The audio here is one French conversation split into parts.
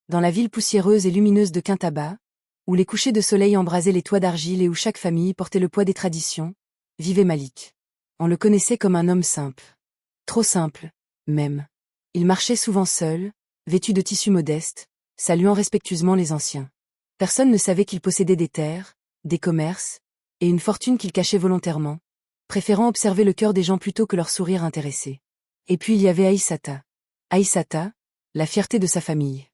dans la ville poussiéreuse et lumineuse de Kintaba, où les couchers de soleil embrasaient les toits d'argile et où chaque famille portait le poids des traditions, vivait Malik. On le connaissait comme un homme simple. Trop simple, même. Il marchait souvent seul, vêtu de tissus modestes, saluant respectueusement les anciens. Personne ne savait qu'il possédait des terres, des commerces, et une fortune qu'il cachait volontairement, préférant observer le cœur des gens plutôt que leur sourire intéressé. Et puis il y avait Aïssata. Aïssata, la fierté de sa famille.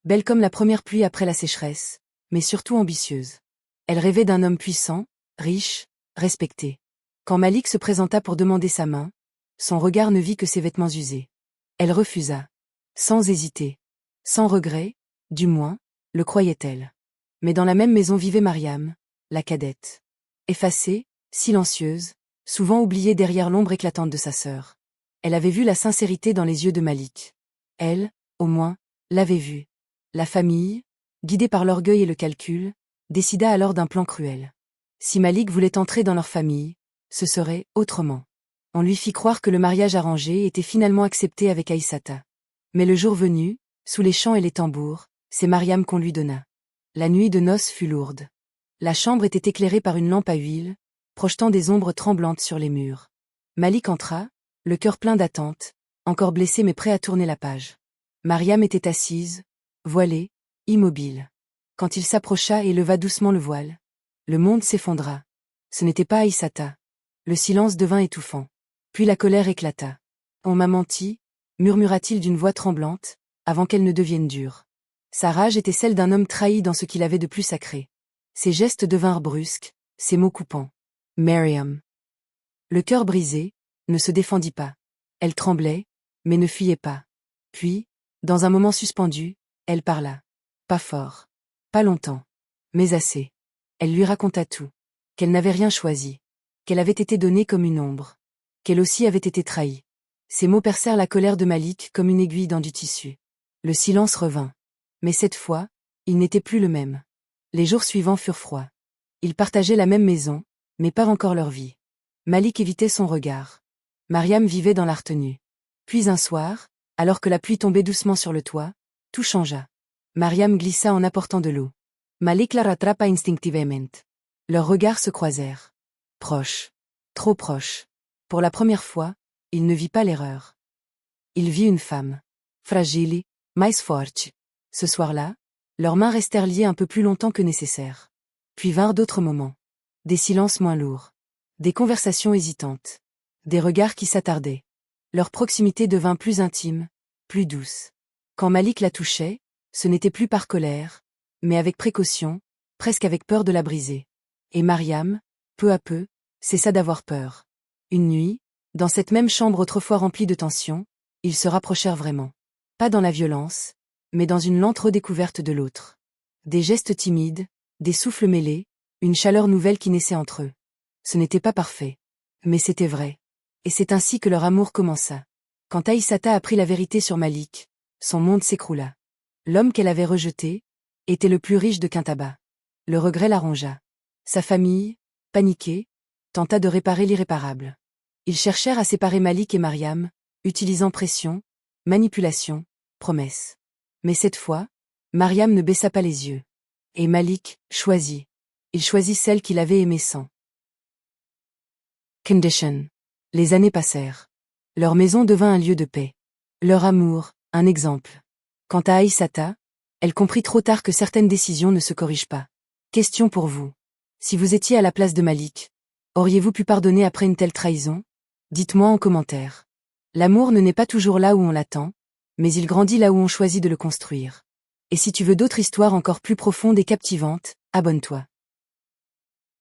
Belle comme la première pluie après la sécheresse, mais surtout ambitieuse. Elle rêvait d'un homme puissant, riche, respecté. Quand Malik se présenta pour demander sa main, son regard ne vit que ses vêtements usés. Elle refusa. Sans hésiter. Sans regret, du moins, le croyait-elle. Mais dans la même maison vivait Mariam, la cadette. Effacée, silencieuse, souvent oubliée derrière l'ombre éclatante de sa sœur. Elle avait vu la sincérité dans les yeux de Malik. Elle, au moins, l'avait vu. La famille, guidée par l'orgueil et le calcul, décida alors d'un plan cruel. Si Malik voulait entrer dans leur famille, ce serait autrement. On lui fit croire que le mariage arrangé était finalement accepté avec Aïssata. Mais le jour venu, sous les chants et les tambours, c'est Mariam qu'on lui donna. La nuit de noces fut lourde. La chambre était éclairée par une lampe à huile, projetant des ombres tremblantes sur les murs. Malik entra, le cœur plein d'attente, encore blessé mais prêt à tourner la page. Mariam était assise, voilée, immobile. Quand il s'approcha et leva doucement le voile, le monde s'effondra. Ce n'était pas Aïssata. Le silence devint étouffant. Puis la colère éclata. On m'a menti, murmura-t-il d'une voix tremblante, avant qu'elle ne devienne dure. Sa rage était celle d'un homme trahi dans ce qu'il avait de plus sacré. Ses gestes devinrent brusques, ses mots coupants. Mariam. Le cœur brisé, ne se défendit pas. Elle tremblait, mais ne fuyait pas. Puis, dans un moment suspendu, elle parla. Pas fort. Pas longtemps. Mais assez. Elle lui raconta tout. Qu'elle n'avait rien choisi. Qu'elle avait été donnée comme une ombre. Qu'elle aussi avait été trahie. Ces mots percèrent la colère de Malik comme une aiguille dans du tissu. Le silence revint. Mais cette fois, il n'était plus le même. Les jours suivants furent froids. Ils partageaient la même maison, mais pas encore leur vie. Malik évitait son regard. Mariam vivait dans la retenue. Puis un soir, alors que la pluie tombait doucement sur le toit, tout changea. Mariam glissa en apportant de l'eau. Malik la rattrapa instinctivement. Leurs regards se croisèrent. Proches. Trop proches. Pour la première fois, il ne vit pas l'erreur. Il vit une femme. Fragile, mais forte. Ce soir-là, leurs mains restèrent liées un peu plus longtemps que nécessaire. Puis vinrent d'autres moments. Des silences moins lourds. Des conversations hésitantes. Des regards qui s'attardaient. Leur proximité devint plus intime, plus douce. Quand Malik la touchait, ce n'était plus par colère, mais avec précaution, presque avec peur de la briser. Et Mariam, peu à peu, cessa d'avoir peur. Une nuit, dans cette même chambre autrefois remplie de tension, ils se rapprochèrent vraiment. Pas dans la violence, mais dans une lente redécouverte de l'autre. Des gestes timides, des souffles mêlés, une chaleur nouvelle qui naissait entre eux. Ce n'était pas parfait. Mais c'était vrai. Et c'est ainsi que leur amour commença. Quand Aïssata apprit la vérité sur Malik, son monde s'écroula. L'homme qu'elle avait rejeté était le plus riche de Kintaba. Le regret la rongea. Sa famille, paniquée, tenta de réparer l'irréparable. Ils cherchèrent à séparer Malik et Mariam, utilisant pression, manipulation, promesses. Mais cette fois, Mariam ne baissa pas les yeux. Et Malik choisit. Il choisit celle qu'il avait aimée sans condition. Les années passèrent. Leur maison devint un lieu de paix. Leur amour, un exemple. Quant à Aïssata, elle comprit trop tard que certaines décisions ne se corrigent pas. Question pour vous. Si vous étiez à la place de Malik, auriez-vous pu pardonner après une telle trahison? Dites-moi en commentaire. L'amour ne naît pas toujours là où on l'attend, mais il grandit là où on choisit de le construire. Et si tu veux d'autres histoires encore plus profondes et captivantes, abonne-toi.